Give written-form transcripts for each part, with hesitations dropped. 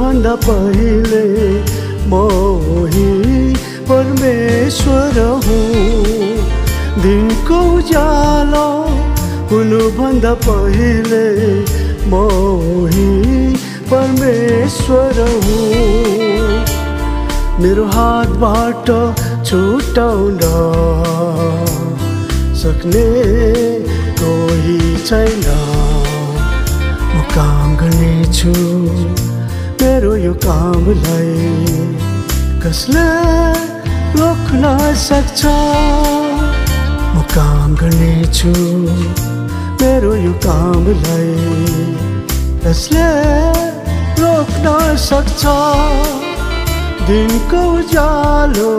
भन्दा पहिले मोही परमेश्वर हुँ। दिनको उज्यालो हुनुभन्दा पहिले मोही परमेश्वर हुँ। मेरो हातबाट छुटाउन सक्ने कोही छैन। म काम गर्नेछु मेरो यो कामलाई कसले रोक्न सक्छ। म काम गर्नेछु मेरो यो कामलाई कसले रोक्न सक्छ। दिनको उज्यालो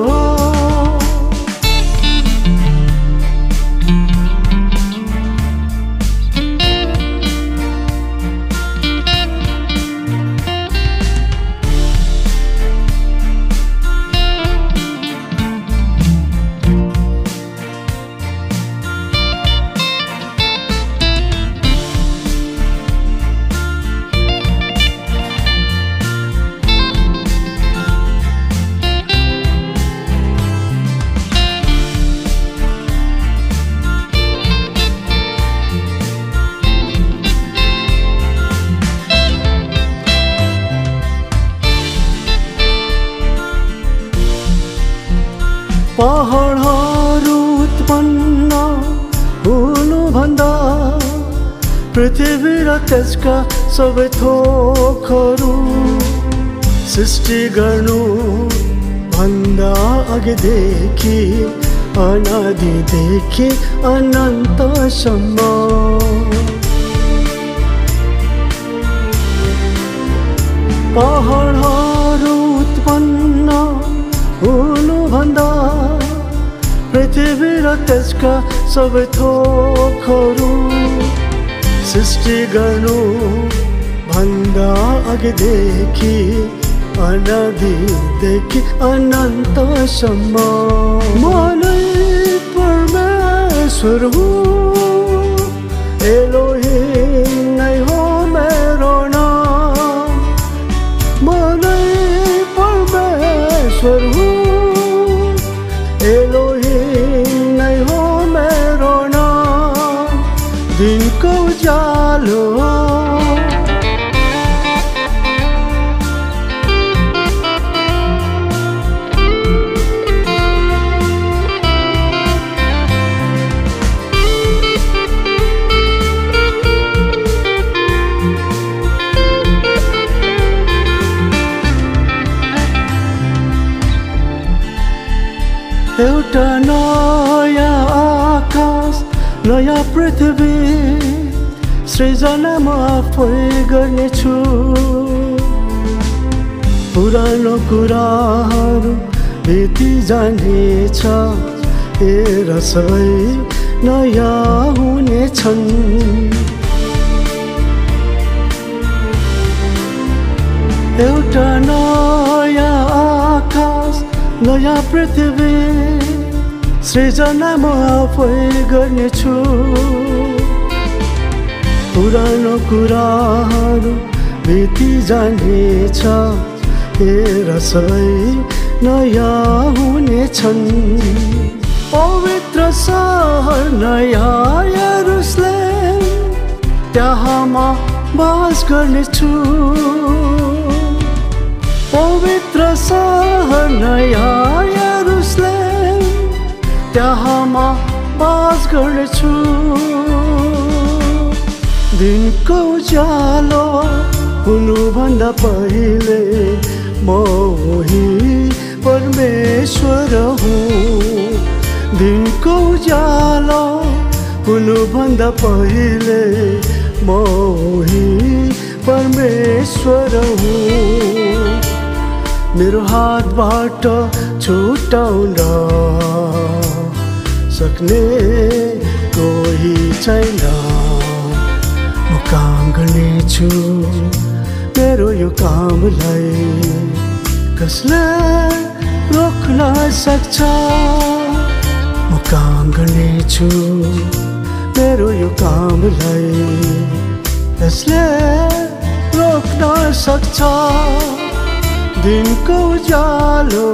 पहाडहरू उत्पन्न हुनुभन्दा पृथ्वी र त्यसका सबै थोकहरू सृष्टि गर्नु भन्दा अघिदेखि अनादिदेखि अनन्तसम्म पहाडहरू उत्पन्न हुनुभन्दा पृथ्वी र त्यसका सबै थोकहरू सृष्टि गर्नु भन्दा अघिदेखि अनादिदेखि अनन्तसम्म म नै परमेश्वर हुँ। एलोहिम नै हो मेरो नाम। म नै परमेश्वर हुँ। एलोहिम नै हो मेरो नाम। दिनको उज्यालो एउटा नयाँ आकाश नयाँ पृथ्वी सृजना म आफै गर्नेछु। पुरानो कुराहरू बिति जानेछ हेर सबै नयाँ हुनेछन्। एउटा नयाँ आकाश नयाँ पृथ्वी सृजना म आफै गर्नेछु। पुरानो कुराहरू बिति जानेछ हेर सबै नयाँ हुनेछन्। पवित्र सहर नयाँ यरुशलेम त्यहाँ म बास गर्नेछु। पवित्र सहर नयाँ यरुशलेम त्यहाँ म बास गर्नेछु। दिनको उज्यालो हुनुभन्दा पहिले मोही परमेश्वर हुँ। दिनको उज्यालो हुनुभन्दा पहिले मोही ईश्वर हुँ मेरो हातबाट छुटाउन सक्ने कोही छैन म काम गर्नेछु मेरो यो कामलाई कसले रोक्न सक्छ म काम गर्नेछु मेरो यो कामलाई कसले रोक्न सक्छ दिनको उज्यालो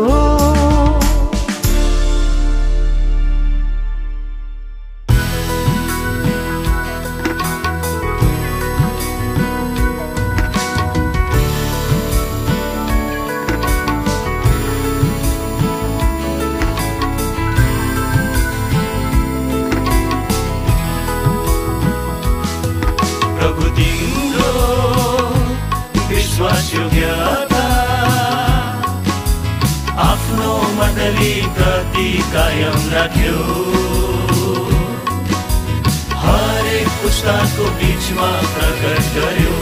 प्रभु तिम्रो विश्वासयोग्यता आफ्नो मण्डली प्रति कायम राख्यो हरेक पुस्ताको बीचमा प्रकट गर्यो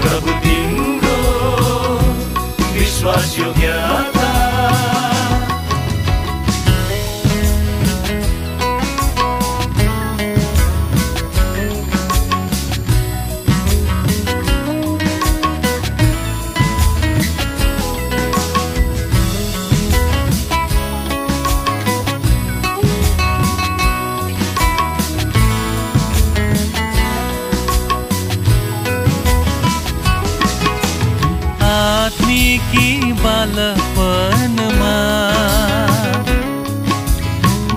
प्रभु तिम्रो विश्वासयोग्यता आत्मिकी बालपनमा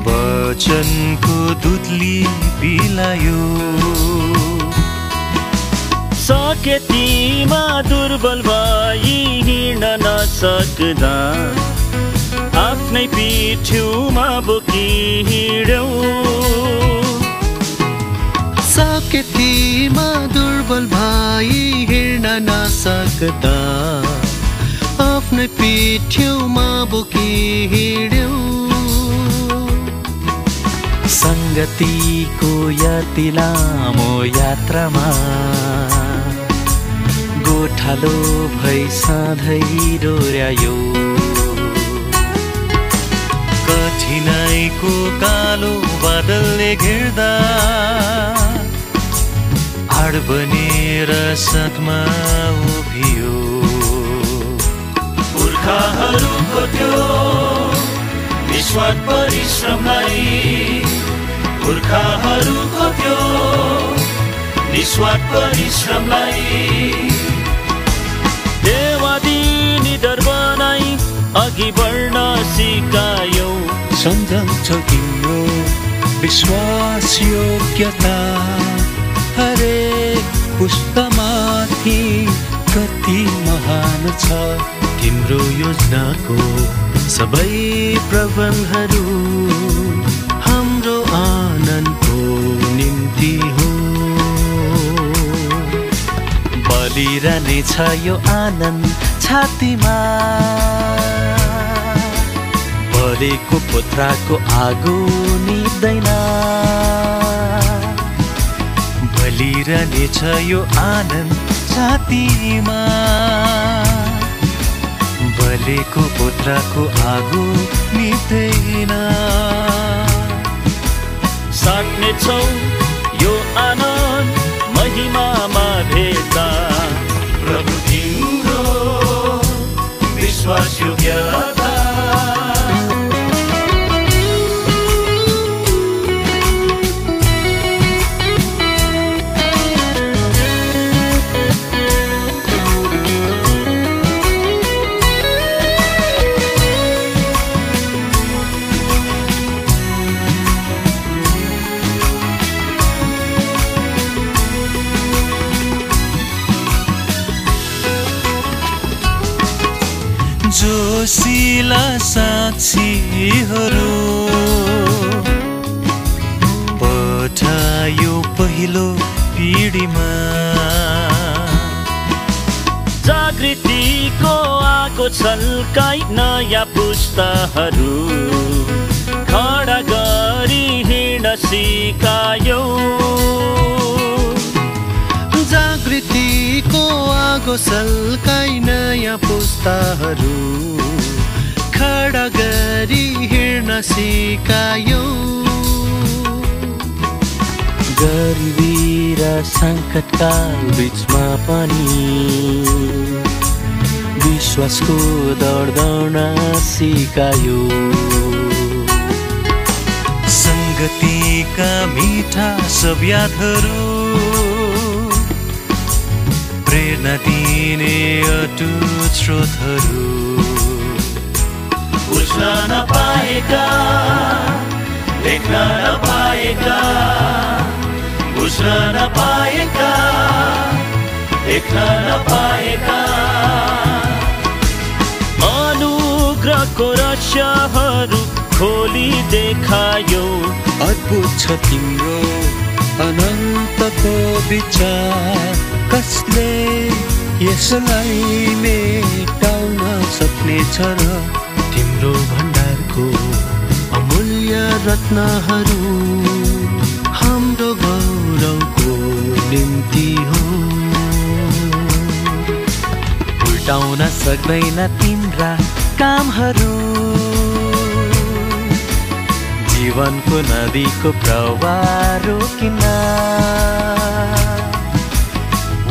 वचनको दुधली पिलायो सके तिमा दुर्बल भई हिँड्न नसक्दा आफ्नै पिठ्युमा बोकी हिँड्यौ सके तिमा दुर्बल भई हिँड्न नसक्दा आफ्नै पिठ्युमा बोकी हिँड्यौ संगतिको यति लामो यात्रामा गोठालो भई सधैँ डोर्यायो कठिनाइको कालो बादलले घेर्दा हाड बनेर साथमा उभियो पुर्खाहरूको त्यो निस्वार्थ परिश्रमलाई पुर्खाहरूको त्यो निस्वार्थ परिश्रमलाई देवादी निडर बनाई अघि बढ्न सिकायौ सम्झन्छौ तिम्रो विश्वास योग्यता हरेक पुस्तमाथि कति महान छ तिम्रो योजनाको सबै प्रबन्धहरू हाम्रो आनन्दको निम्ति हो बलिरहने छ यो आनन्द छातीमा बलेको पुत्राको आगो निप्दैन बलिरहने छ यो आनन्द छातीमा बलेको पुत्राको आगो निप्दैन साट्ने छौ यो आनन्द महिमामा भेट्दा प्रभु तिम्रो विश्वासयोग्यता जोशीला साक्षीहरू पठायो पहिलो पिँढीमा जागृतिको आगो छल्काई नयाँ पुस्ताहरू खडा गरी हिँड्न सिकायौ जागृति कुशलकाई नयाँ पुस्ताहरू खडा गरी हिँड्न सिकायो। गरिबी र सङ्कटकाल बीचमा पनि विश्वासको दौड सिकायो। संगतिका मिठा सब यादहरू प्रेरणा दिने अटुट स्रोतहरू बुझ्न नपाएका देख्न नपाएका बुझ्न नपाएका देख्न नपाएका अनुग्रहको रहस्यहरू खोली देखायो। अद्भुत छ तिम्रो अनन्तको विचार, कसले यसलाई मेटाउन सक्नेछ र तिम्रो भण्डारको अमूल्य रत्नहरू हाम्रो गौरवको निम्ति हो। उल्टाउन सक्दैन तिम्रा कामहरू, जीवनको नदीको प्रवाह रोकिन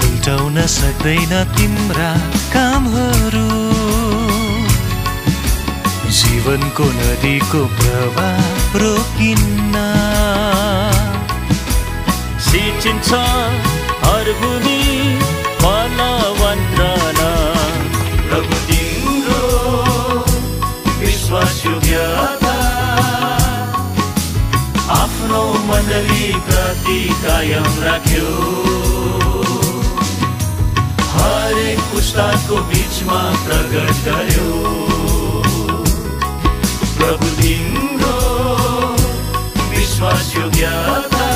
उल्टाउन सक्दैन तिम्रा कामहरू, जीवनको नदीको प्रवाह रोकिन्न। सिचिन्छ हरभूमि फलवन्त्रन प्रभु तिम्रो विश्वासयोग्यता आफ्नो मण्डली प्रति कायम राख्यो। हरेक पुस्ताको बीचमा प्रकट गर्यो। प्रभु तिम्रो विश्वासयोग्यता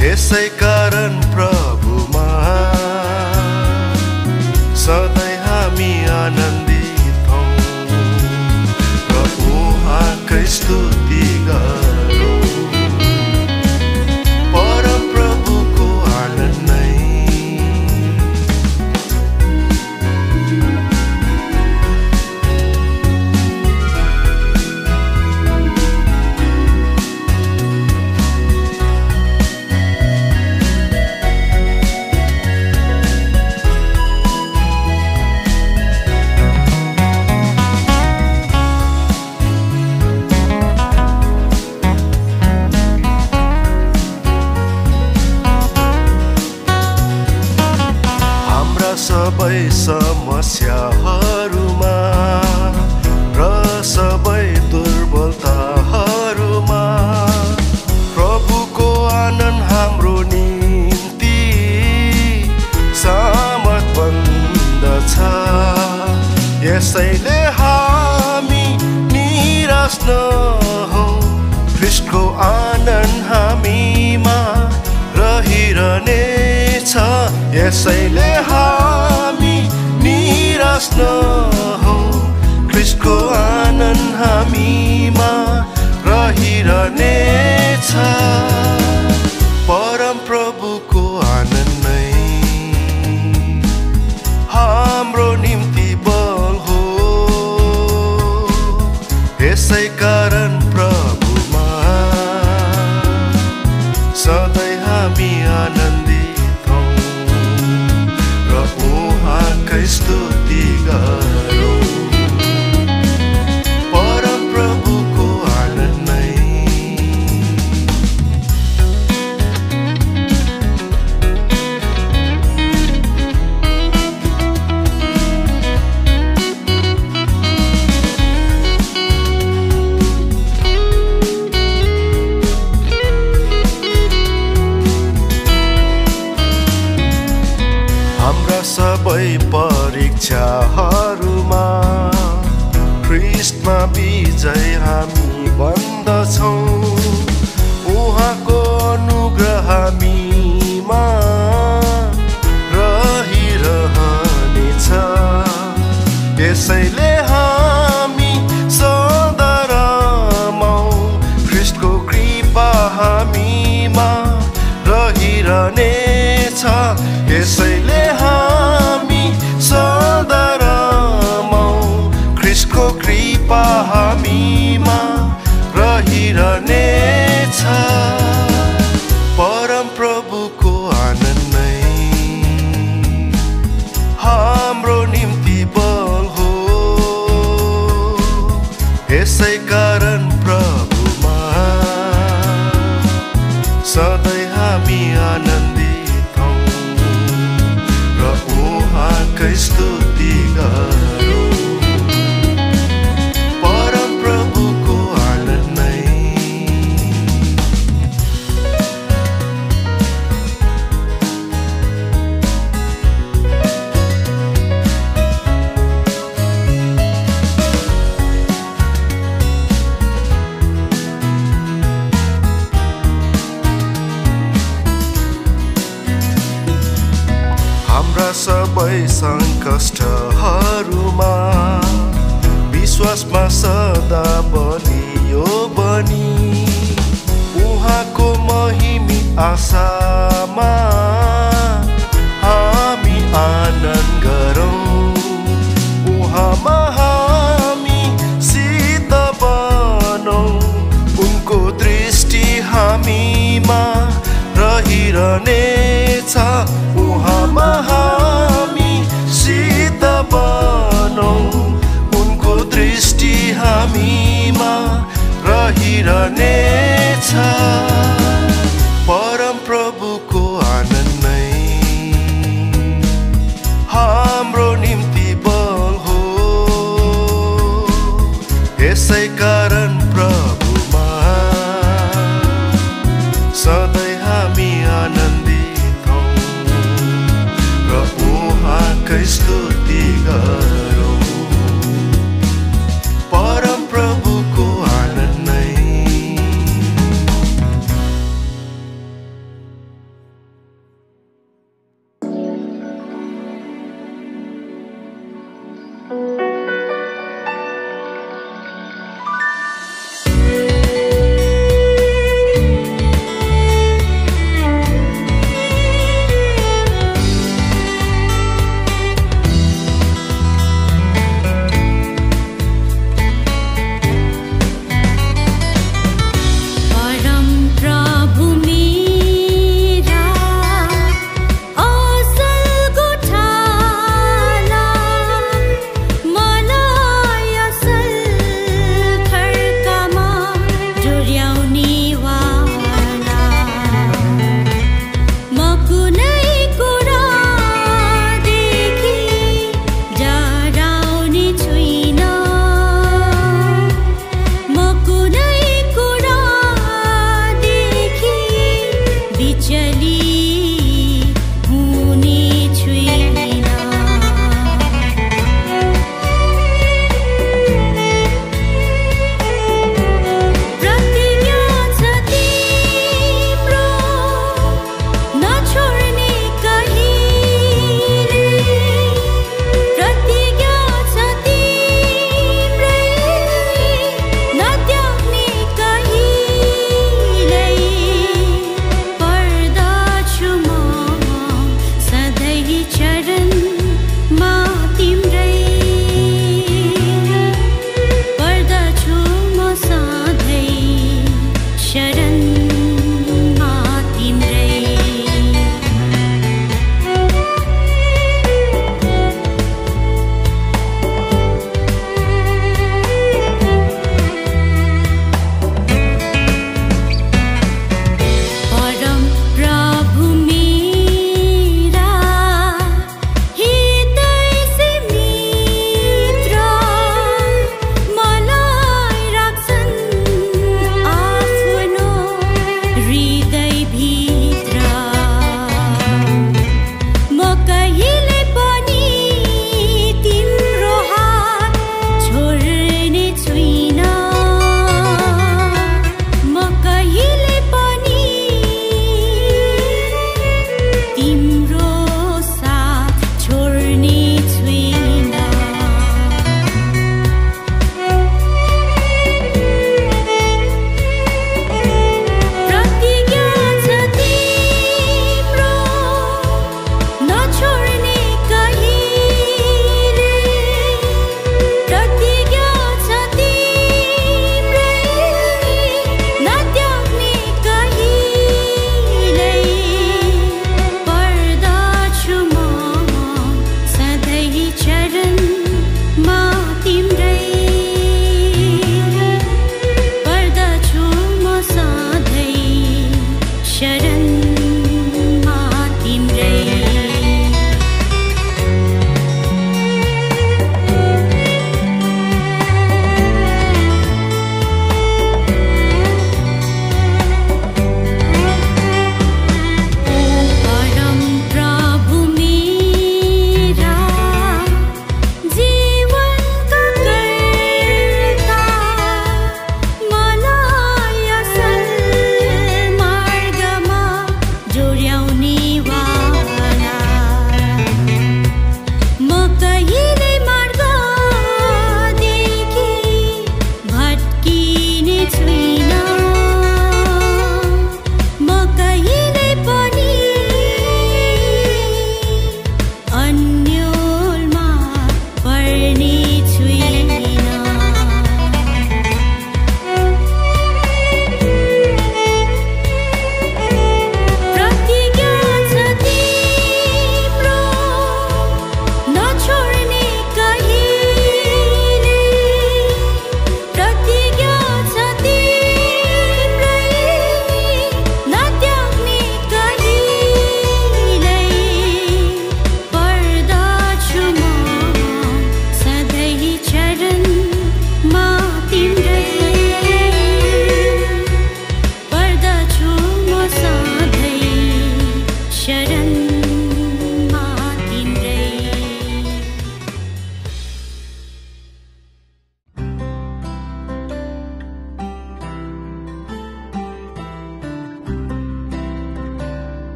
यसै कारण प्रभुमा सधैँ हामी आनन्दित हौँ र उहाँकै स्तुति गरौँ। परम प्रभुको आनन्द नै सबै समस्याहरूमा र सबै दुर्बलताहरूमा प्रभुको आनन्द हाम्रो निम्ति सामर्थ बन्दछ। यसैले हामी निराश नहौँ, ख्रीष्टको आनन्द हामीमा रहिरहनेछ। यसैले हामी निराश नहौँ, ख्रीष्टको आनन्द हामीमा रहिरहनेछ। परम प्रभुको आनन्द नै हाम्रो निम्ति बल हो। यसै कारण प्रभुमा सधैँ हामी आनन्दित हौँ र उहाँकै स्तुति गरौँ। परम प्रभुको आनन्द नै क्रुसमा विजय हामी बन्दछौँ उहाँको अनुग्रह हामीमा रहिरहनेछ यसैले हामी सदा रमाऊ ख्रीष्टको कृपा हामीमा रहिरहनेछ यसैले हामी सदा रमाऊ ख्रीष्टको कृपा हामीमा रहिरहनेछ परम प्रभुको आनन्द नै हाम्रो निम्ति बल हो यसै कारण प्रभुमा सधैँ हामी आनन्दित हौँ र उहाँकै स्तुति गरौँ परम प्रभुको आनन्द नै हाम्रा सबै सङ्कष्टहरूमा विश्वासमा सदा बलियो बनी उहाँको महिमी आशामा हामी आनन्द गरौँ उहाँमा हामी सिद्ध बनौँ उनको दृष्टि हामीमा रहिरहनेछ उहाँमा हामी सिद्ध बनौँ उनको दृष्टि हामीमा रहिरहनेछ परम प्रभुको आनन्द नै हाम्रो निम्ति बल हो यसै कारण प्रभुमा सधैँ हामी आनन्दित हौँ र उहाँकै स्तुति गरौँ परम प्रभुको आनन्द नै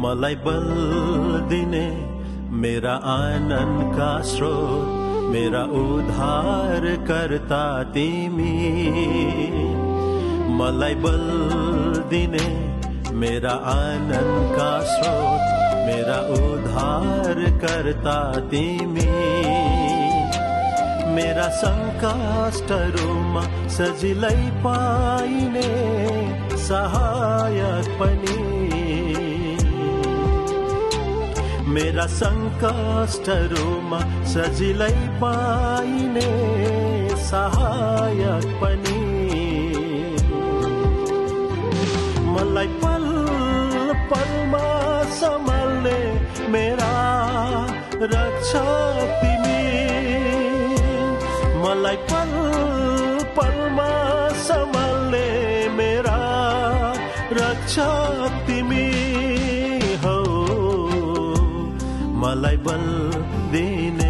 मलाई बल दिने मेरा आनन्दका स्रोत, मेरा उद्धार करता तिमी। मलाई बल दिने मेरा आनन्दका स्रोत, मेरा उद्धार करता तिमी। मेरा संकष्टहरूमा सजिलै पाइने सहायक पनि, मेरा संकष्टहरूमा सजिलै पाइने सहायक पनि। मलाई पल पलमा सम्हाल्ने मेरा रक्षक तिमी। मलाई पल पलमा सम्हाल्ने मेरा रक्षक तिमी हौ। मलाई बल दिने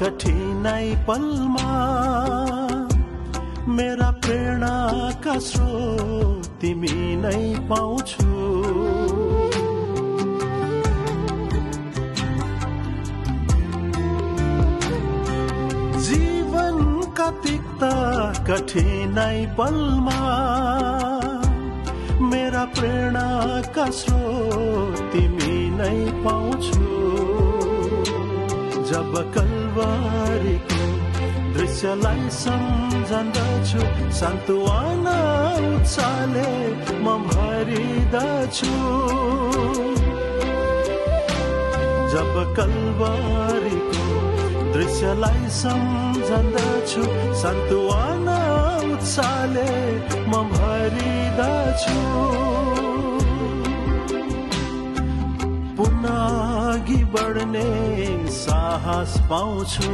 कठिनाई पलमा मेरा प्रेरणाका स्रोत तिमी नै पाउँछु। जीवनका तिक्त कठिनाई पलमा मेरा प्रेरणाका स्रोत तिमी नै पाउँछु। जब कल्वारीको दृश्यलाई सम्झन्दछु, सान्त्वना उत्साहले म भरिदछु। जब कल्वारीको दृश्यलाई सम्झन्दछु, सान्त्वना उत्साहले म भरिदछु। पुनः अघि बढ्ने साहस पाउँछु।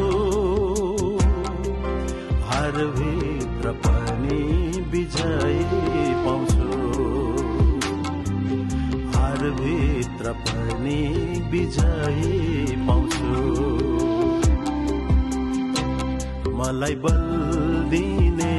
हार भित्र पनि विजय पाउँछु। हार भित्र पनि विजय पाउँछु। मलाई बल दिने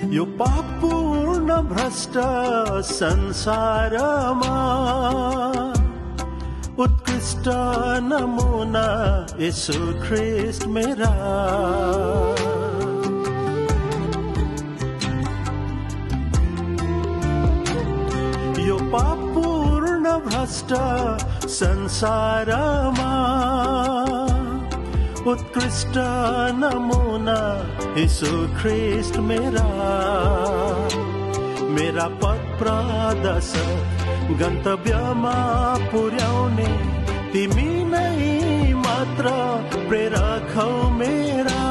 यो पापपूर्ण भ्रष्ट संसारमा उत्कृष्ट नमुना येशू ख्रीष्ट मेरा। यो पापपूर्ण भ्रष्ट संसारमा उत्कृष्ट नमुना येशू ख्रीष्ट मेरा। मेरा पथ प्रदर्शक गन्तव्यमा पुर्याउने तिमी नै मात्र प्रेरक हौ मेरा।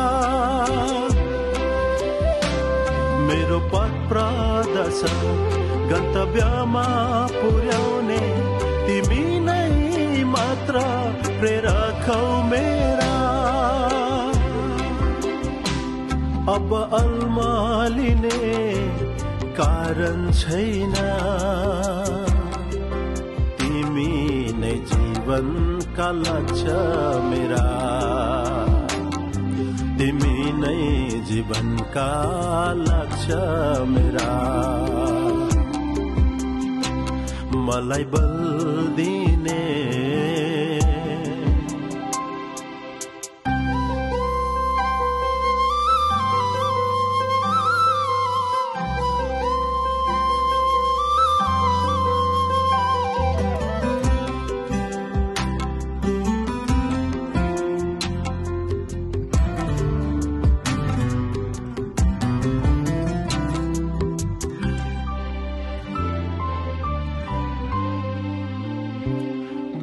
मेरो पथ प्रदर्शक गन्तव्यमा पुर्याउने तिमी नै मात्र प्रेरक हौ मेरा। अब अल्मलिने कारण छैन, तिमी नै जीवनका लक्ष्य मेरा। तिमी नै जीवनका लक्ष्य मेरा। मलाई बल दिने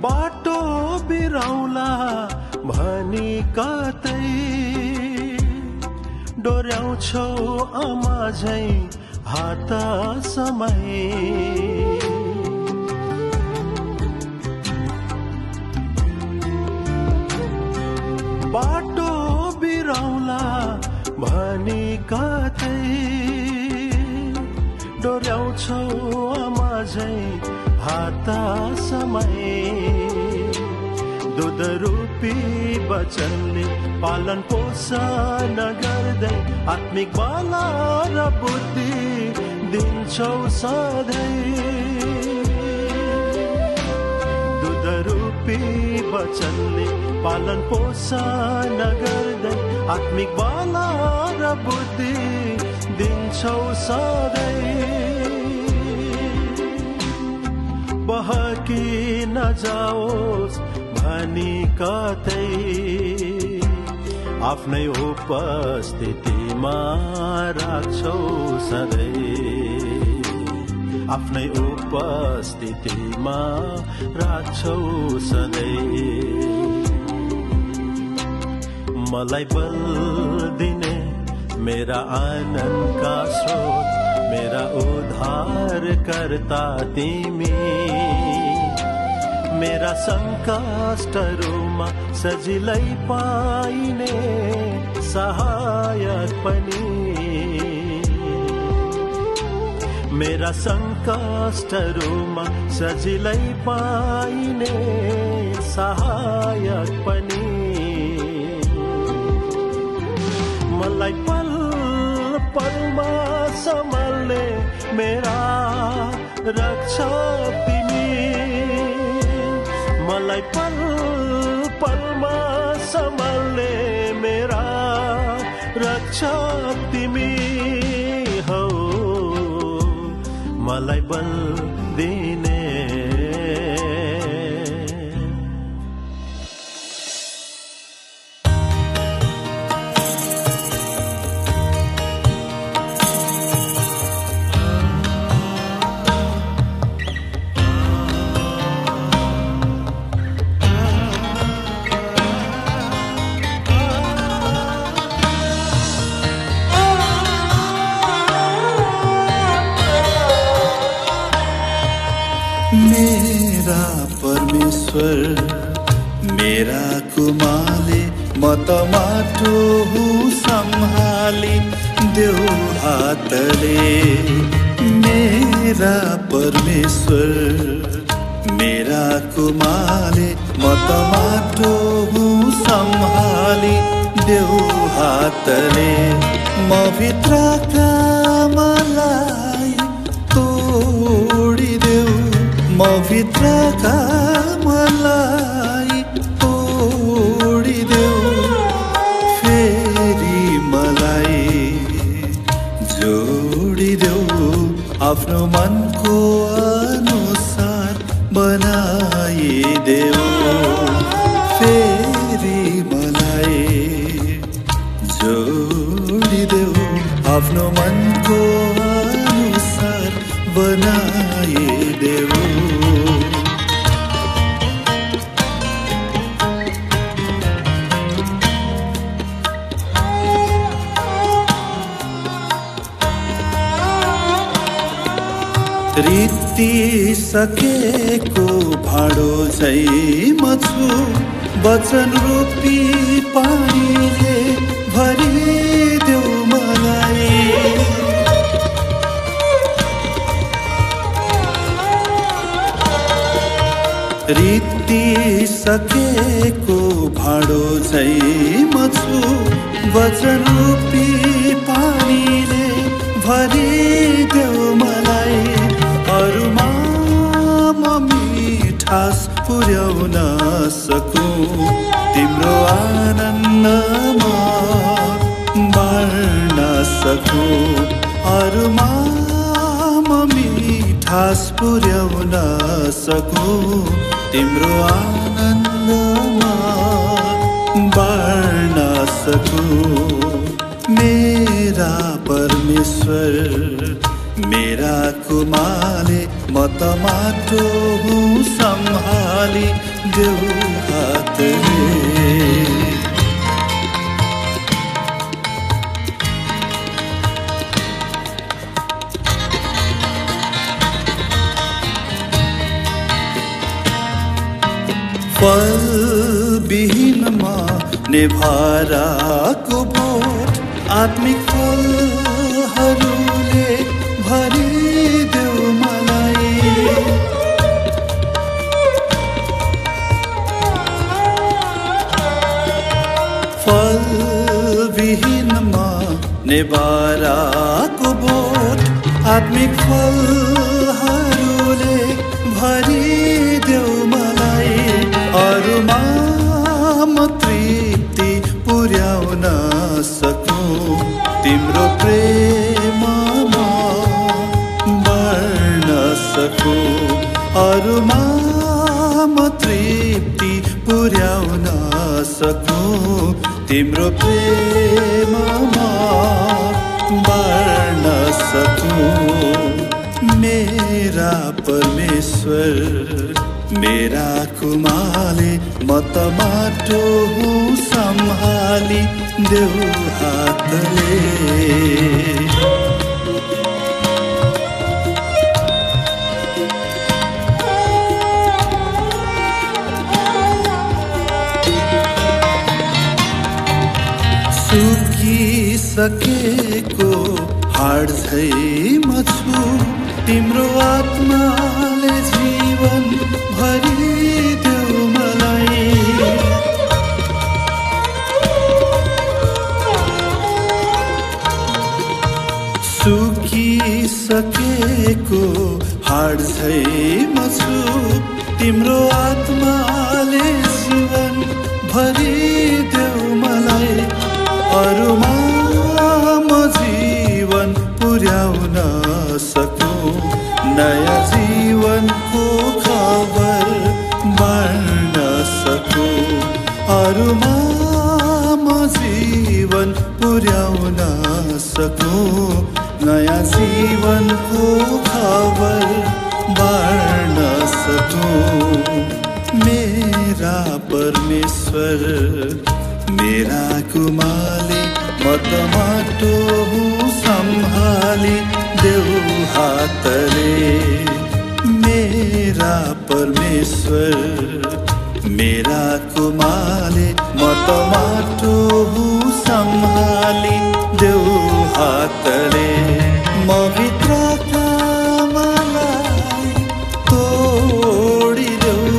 बाटो बिराउला भनी कतै डोर्याउँछौ आमा झै हात समय बाटो बिराउला भनी कतै डोर्याउँछौ आमा झै हात समय दुध रूपी वचनले पालन पोषण गर्दै आत्मिक बल र बुद्धि दिन्छौ सधैँ दुध रूपी वचनले पालन पोषण गर्दै आत्मिक बल र बुद्धि दिन्छौ सधैँ बहकी नजाओस् भनी कतै आफ्नै उपस्थितिमा राख्छौ सधैँ आफ्नै उपस्थितिमा राख्छौ सधैँ मलाई बल दिने मेरा आनन्दका स्रोत मेरा उद्धार करता तिमी मेरा संकष्टहरूमा सजिलै पाइने सहायक पनि मेरा संकष्टहरूमा सजिलै पाइने सहायक पनि मलाई पल पलमा सम्हाल्ने मेरा रक्षा तिमी मलाई पल पलमा सम्हाल्ने मेरा रक्षा तिमी हौ मलाई बल दिने मेरा परमेश्वर मेरा कुमाले म त माटो हुँ सम्हाली देऊ हातले मेरा परमेश्वर मेरा कुमाले म त माटो हुँ सम्हाली देऊ हातले म भित्रका मलाई तोडिदेऊ म भित्रका मलाई तोडिदेऊ फेरि मलाई जोडिदेऊ आफ्नो मनको अनुसार बनाइदेऊ फेरि मलाई जोडिदेऊ आफ्नो मनको अनुसार बनाइदेऊ रीति सकेको भाडो झै म छु वचन रूपी पानीले भरिदेऊ मलाई रीति सकेको भाडो झै म छु वचन रूपी पानीले भरिदेऊ मलाई अरूमा म मिठास पुर्याउन सकूं तिम्रो आनन्दमा बाँड्न सकूं अरूमा म मिठास पुर्याउन सकूं तिम्रो आनन्दमा बाँड्न सकूं मेरा परमेश्वर मेरा कुमाले म त माटो हुँ सम्हाली देऊ हातले फल विहीनमा नेभाराको बोट आत्मिक फलहरूले भरिदेऊ मलाई फल विहीनमा नेभाराको बोट आत्मिक फलहरूले भरिदेऊ मलाई अरूमा म तृप्ति पुर्याउन सकूं तिम्रो प्रेममा बढ्न सकूं अरूमा म तृप्ति पुर्याउन सकूं तिम्रो प्रेममा बढ्न सकूं मेरा परमेश्वर मेरा कुमाले म त माटो हुँ सम्हाली देऊ हातले सुकिसकेको हाड झै म छु तिम्रो आत्माले जीवन भरिदेऊ मलाई सुकिसकेको हाड झै म छु तिम्रो आत्माले जीवन भरिदेऊ मलाई अरूमा म जीवन पुर्याउन सकूं नयाँ जीवनको खबर बाँड्न सकूं अरूमा म जीवन पुर्याउन सकूं नयाँ जीवनको खबर बाँड्न सकूं मेरा परमेश्वर मेरा कुमाले म त माटो हुँ सम्हाली देऊ हातले मेरा परमेश्वर मेरा कुमाले म त माटो हुँ सम्हाली देऊ हातले म भित्रका मलाई तोडिदेऊ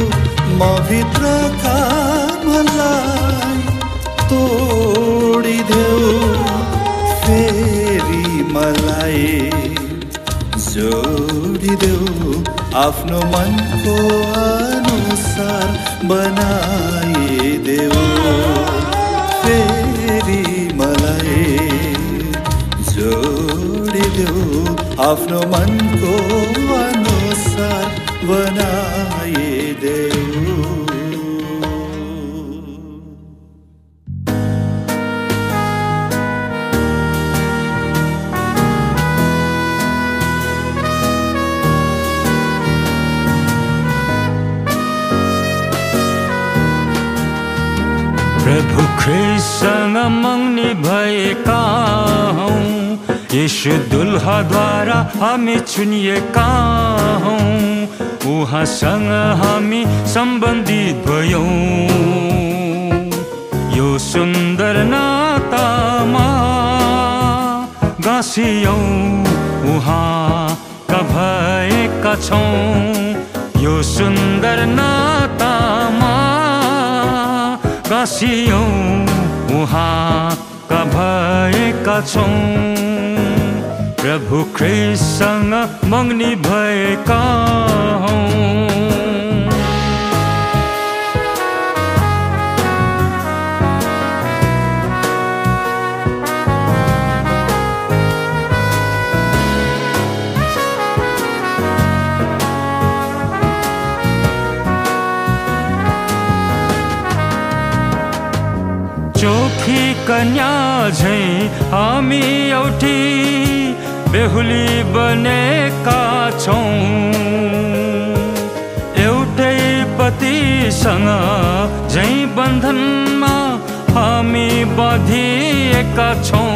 म भित्रका मलाई तोडिदेऊ फेरि मलाई जोडिदेऊ आफ्नो मनको अनुसार बनाइदेऊ फेरि मलाई जोडिदेऊ आफ्नो मनको अनुसार बनाइदेऊ प्रभु ख्रीष्टसँग मग्नी भएका हौं यीशु दुल्हाद्वारा हामी चुनिएका हौं उहाँसँग हामी सम्बन्धित भयौं यो सुन्दर नातामा गाँसियौं उहाँका भएका छौं यो सुन्दर नातामा गाँसियौं उहाँका भएका छौं प्रभु ख्रीष्टसँग मग्नी भएका हौं चोखी कन्या झैं हामी एउटी बेहुली बनेका छौं, एउटै पतिसँग झै बन्धनमा हामी बाँधिएका छौं।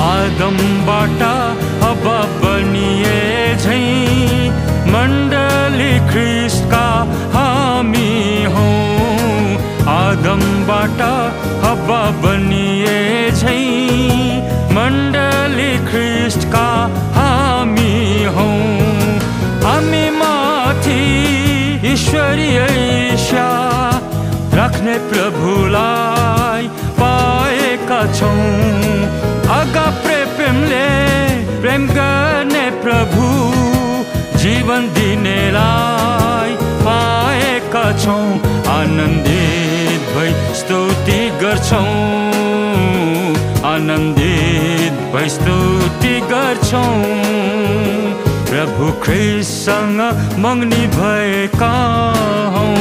आदमबाट हवा बनिए झै मण्डली ख्रीष्टका हामी हौं। आदमबाट हवा बनिए झै मण्डली ख्रीष्टका हामी हौं। हामी माथि ईश्वरीय इच्छा राख्ने प्रभुलाई पाएका छौं। अगाप्रे प्रेमले प्रेम गर्ने प्रभु जीवन दिनेलाई पाएका छौं। आनन्दित भई स्तुति गर्छौं, आनन्दित भई स्तुति गर्छौं। प्रभु ख्रीष्टसँग मग्नी भएका हौं।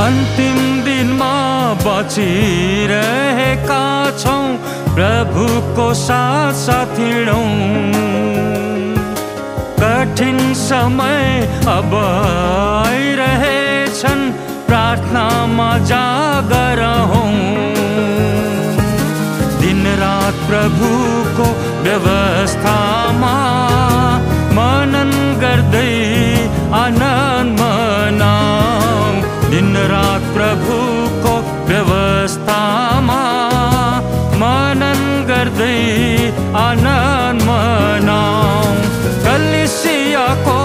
अन्तिम दिनमा बाँचिरहेका छौं, प्रभुको साथ साथ हिँडौं। कठिन समय अब आइरहेछन्, प्रार्थनामा जागर हौं। दिन रात प्रभुको व्यवस्थामा मनन गर्दै आनन्द मनाऊ। दिन रात प्रभुको व्यवस्थामा मनन गर्दै आनन्द मनाऊ। कलिसियाको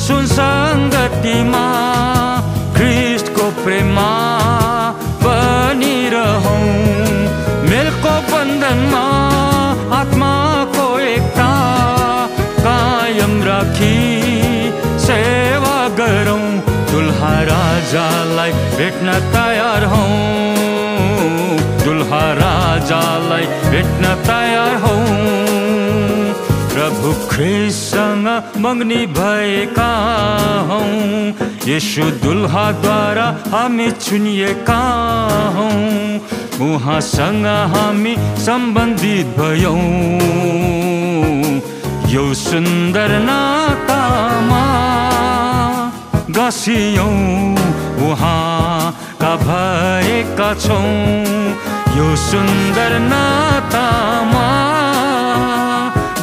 सुसङ्गतिमा ख्रीष्टको प्रेममा बनिरहौं। मेलको बन्धनमा आत्माको एकता कायम राखी सेवा गरौं। दुल्हा राजालाई भेट्न तयार हौं, दुल्हा राजालाई भेट्न तयार हौं। प्रभु ख्रीष्टसँग मग्नी भएका हौं। येशू दुल्हाद्वारा हामी चुनिएका हौं। उहाँसँग हामी सम्बन्धित भयौं। यो सुन्दर नातामा गाँसियौं, उहाँका भएका छौं। यो सुन्दर नातामा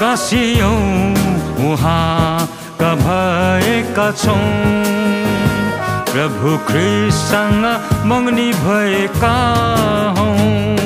गाँसियौं, उहाँका भएका छौं। प्रभु ख्रीष्टसँग मग्नी भएका हौं।